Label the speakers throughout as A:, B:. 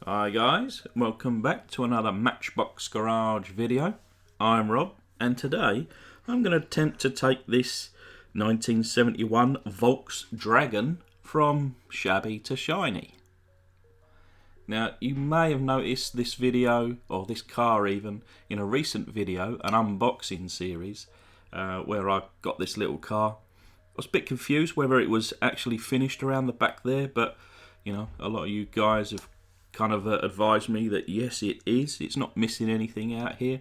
A: Hi guys, welcome back to another Matchbox Garage video. I'm Rob, and today I'm going to attempt to take this 1971 Volks-Dragon from shabby to shiny. Now, you may have noticed this video, or this car even, in a recent video, an unboxing series, where I got this little car. I was a bit confused whether it was actually finished around the back there, but you know, a lot of you guys have kind of advised me that yes, it is. It's not missing anything out here,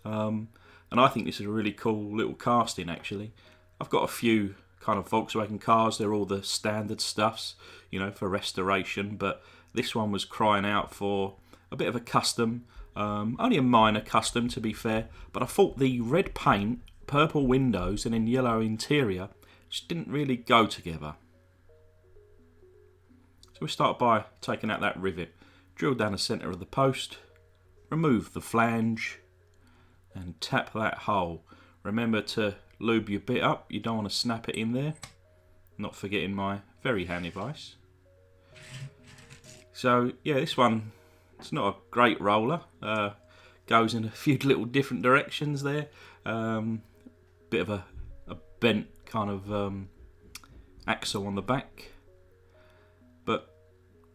A: and I think this is a really cool little casting. Actually, I've got a few kind of Volkswagen cars. They're all the standard stuffs, you know, for restoration. But this one was crying out for a bit of a custom, only a minor custom to be fair. But I thought the red paint, purple windows, and then yellow interior just didn't really go together. So we start by taking out that rivet. Drill down the centre of the post, remove the flange, and tap that hole. Remember to lube your bit up, you don't want to snap it in there. Not forgetting my very handy vice. So yeah, this one, it's not a great roller. Goes in a few little different directions there. Bit of a bent kind of axle on the back. But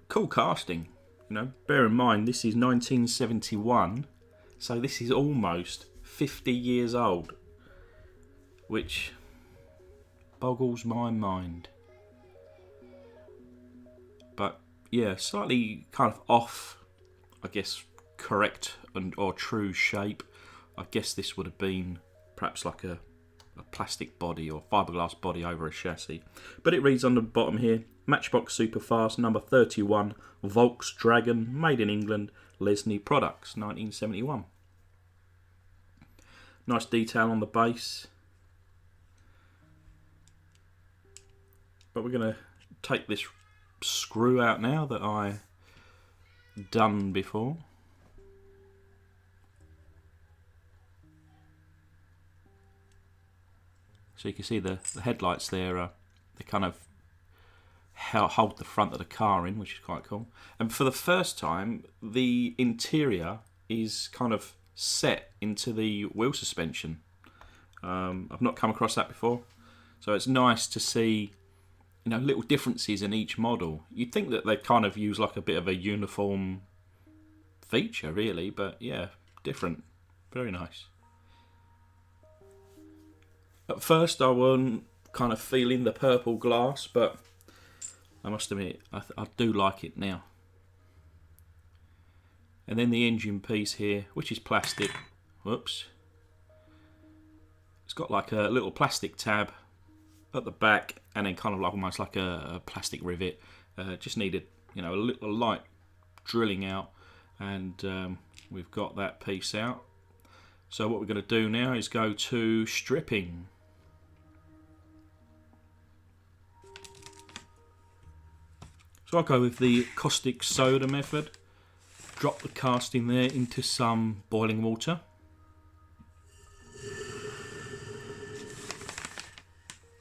A: cool casting. You know, bear in mind this is 1971, so this is almost 50 years old, which boggles my mind. But yeah, slightly kind of off, I guess, correct or true shape. I guess this would have been perhaps like a plastic body or fiberglass body over a chassis. But it reads on the bottom here, Matchbox Superfast number 31, Volks-Dragon, made in England, Lesney Products, 1971. Nice detail on the base. But we're going to take this screw out now that I done before. So you can see the headlights there, they kind of hold the front of the car in, which is quite cool. And for the first time, the interior is kind of set into the wheel suspension. I've not come across that before, so it's nice to see, you know, little differences in each model. You'd think that they kind of use like a bit of a uniform feature, really, but yeah, different. Very nice. At first, I wasn't kind of feeling the purple glass, but I must admit, I do like it now. And then the engine piece here, which is plastic. Whoops. It's got like a little plastic tab at the back, and then kind of like almost like a plastic rivet. Just needed, you know, a little light drilling out, and we've got that piece out. So what we're going to do now is go to stripping. So I'll go with the caustic soda method. Drop the casting there into some boiling water.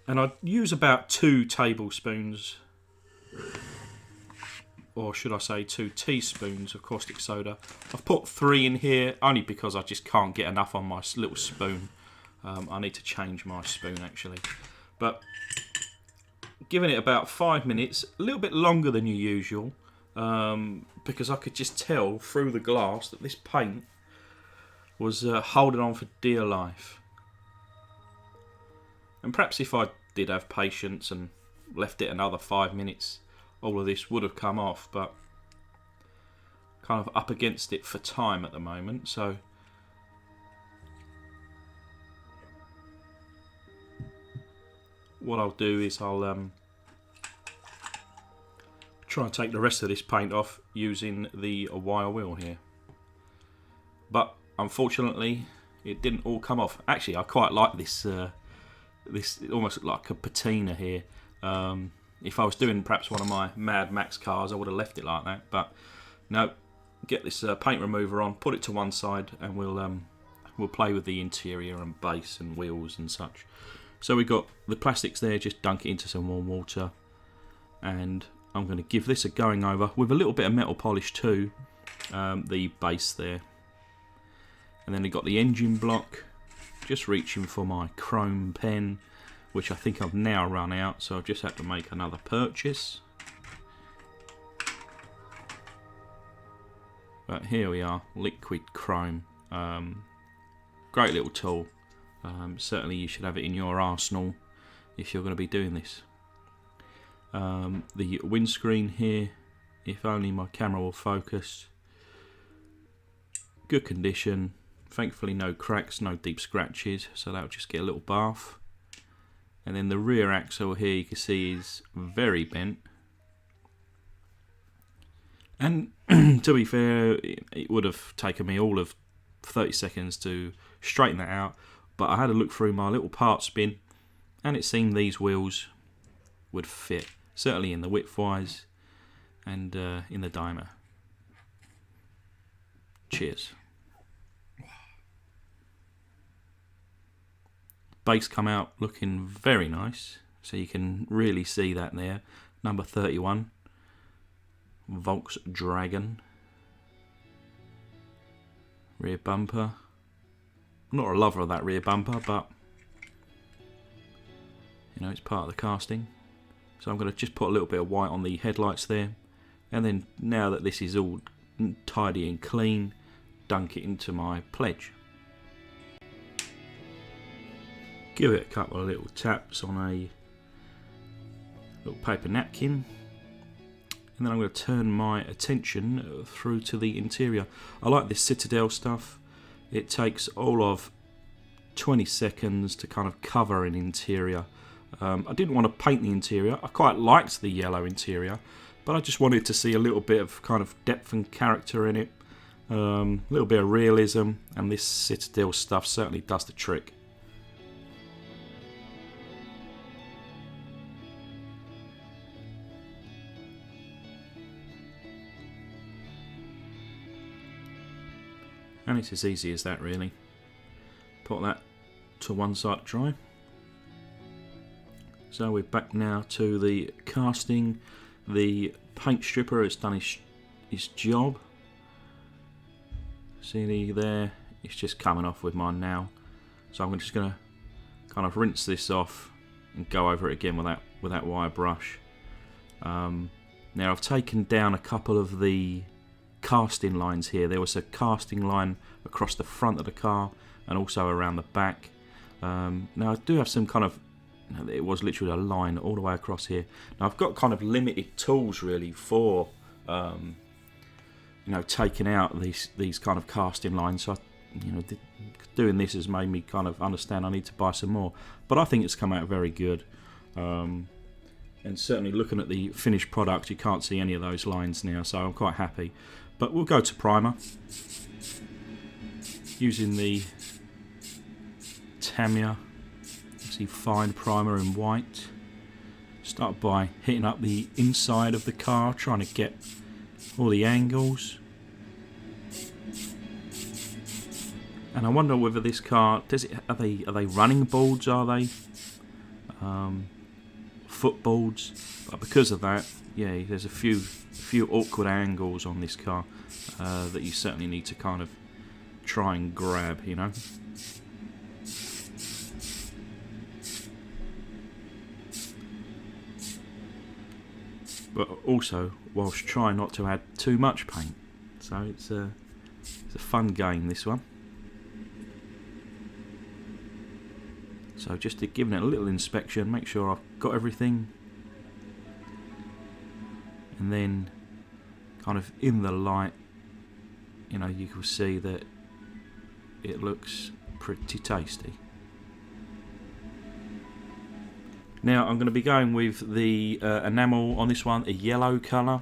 A: And I'd use about 2 tablespoons, or should I say 2 teaspoons of caustic soda. I've put 3 in here only because I just can't get enough on my little spoon. I need to change my spoon actually. But giving it about 5 minutes, a little bit longer than your usual, because I could just tell through the glass that this paint was holding on for dear life. And perhaps if I did have patience and left it another 5 minutes, all of this would have come off, but kind of up against it for time at the moment, so what I'll do is I'll try and take the rest of this paint off using the wire wheel here. But unfortunately, it didn't all come off. Actually, I quite like this. This almost like a patina here. If I was doing perhaps one of my Mad Max cars, I would have left it like that. But no, get this paint remover on, put it to one side, and we'll play with the interior and base and wheels and such. So we've got the plastics there, just dunk it into some warm water, and I'm going to give this a going over with a little bit of metal polish too, the base there. And then I got the engine block. Just reaching for my chrome pen, which I think I've now run out, so I've just had to make another purchase. But here we are, liquid chrome. Great little tool. Certainly you should have it in your arsenal if you're going to be doing this. The windscreen here, if only my camera will focus. Good condition. Thankfully no cracks, no deep scratches, so that'll just get a little bath. And then the rear axle here you can see is very bent. And to be fair, it would have taken me all of 30 seconds to straighten that out, but I had a look through my little parts bin and it seemed these wheels would fit, certainly in the width wise and in the diameter. Cheers. Base come out looking very nice, so you can really see that there. Number 31, Volks-Dragon. Rear bumper. I'm not a lover of that rear bumper, but you know, it's part of the casting. So I'm going to just put a little bit of white on the headlights there, and then now that this is all tidy and clean, dunk it into my pledge. Give it a couple of little taps on a little paper napkin, and then I'm going to turn my attention through to the interior. I like this Citadel stuff. It takes all of 20 seconds to kind of cover an interior. I didn't want to paint the interior. I quite liked the yellow interior, but I just wanted to see a little bit of kind of depth and character in it, a little bit of realism, and this Citadel stuff certainly does the trick. And it's as easy as that, really. Put that to one side to dry. So we're back now to the casting. The paint stripper has done his job. See there, it's just coming off with mine now. So I'm just going to kind of rinse this off and go over it again with that wire brush. Now I've taken down a couple of the casting lines here. There was a casting line across the front of the car and also around the back. Now I do have some kind of, it was literally a line all the way across here. Now I've got kind of limited tools really for taking out these kind of casting lines. So doing this has made me kind of understand I need to buy some more, but I think it's come out very good. And certainly looking at the finished product, you can't see any of those lines now, so I'm quite happy. But we'll go to primer using the Tamiya. See, fine primer in white. Start by hitting up the inside of the car, trying to get all the angles. And I wonder whether this car are they running boards? Are they footboards? But because of that, yeah, there's a few awkward angles on this car that you certainly need to kind of try and grab, you know. But also, whilst trying not to add too much paint. So it's a fun game, this one. So just to give it a little inspection, make sure I've got everything. And then, kind of in the light, you know, you can see that it looks pretty tasty. Now I'm going to be going with the enamel on this one, a yellow colour.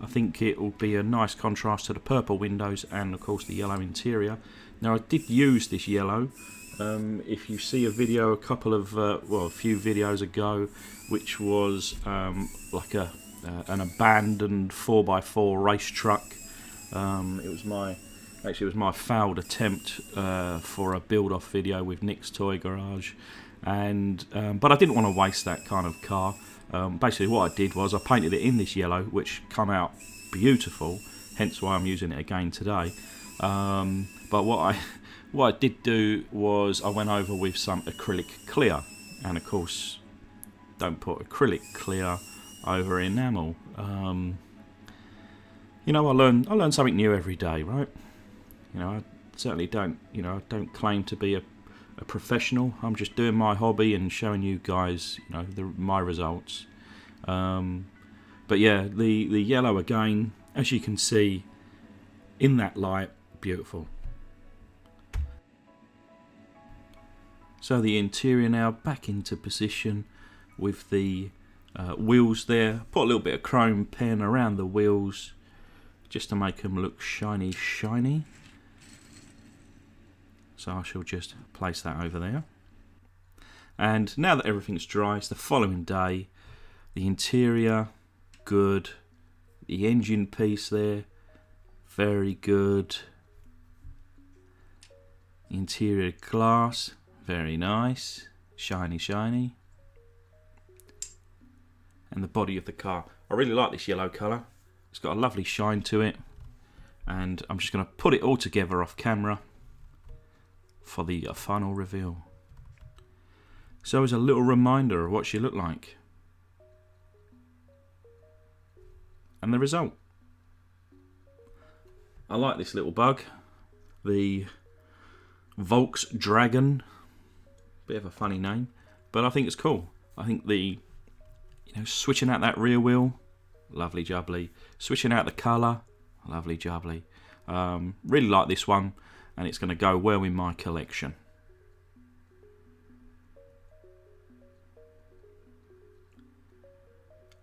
A: I think it will be a nice contrast to the purple windows and of course the yellow interior. Now I did use this yellow. If you see a video a few videos ago, which was like an abandoned 4x4 race truck. It was my failed attempt for a build-off video with Nick's Toy Garage, and but I didn't want to waste that kind of car. Basically, what I did was I painted it in this yellow, which come out beautiful, hence why I'm using it again today. But what I did do was I went over with some acrylic clear, and of course don't put acrylic clear over enamel. You know, I learn something new every day, right? You know, I certainly don't, you know, I don't claim to be a professional. I'm just doing my hobby and showing you guys, you know, my results. But yeah, the yellow again, as you can see in that light, beautiful. So the interior now back into position with the wheels there. Put a little bit of chrome pen around the wheels just to make them look shiny. So I shall just place that over there. And now that everything's dry, it's the following day. The interior, good. The engine piece there, very good. Interior glass, very nice. Shiny. And the body of the car. I really like this yellow colour. It's got a lovely shine to it. And I'm just going to put it all together off camera for the final reveal. So as a little reminder of what she looked like. And the result. I like this little bug. The Volks-Dragon. Bit of a funny name. But I think it's cool. I think the, you know, switching out that rear wheel, lovely jubbly. Switching out the colour, lovely jubbly. Really like this one, and it's going to go well in my collection.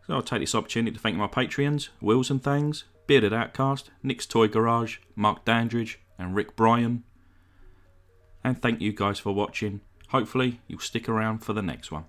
A: So I'll take this opportunity to thank my Patreons, Wills and Things, Bearded Outcast, Nick's Toy Garage, Mark Dandridge and Rick Bryan. And thank you guys for watching. Hopefully you'll stick around for the next one.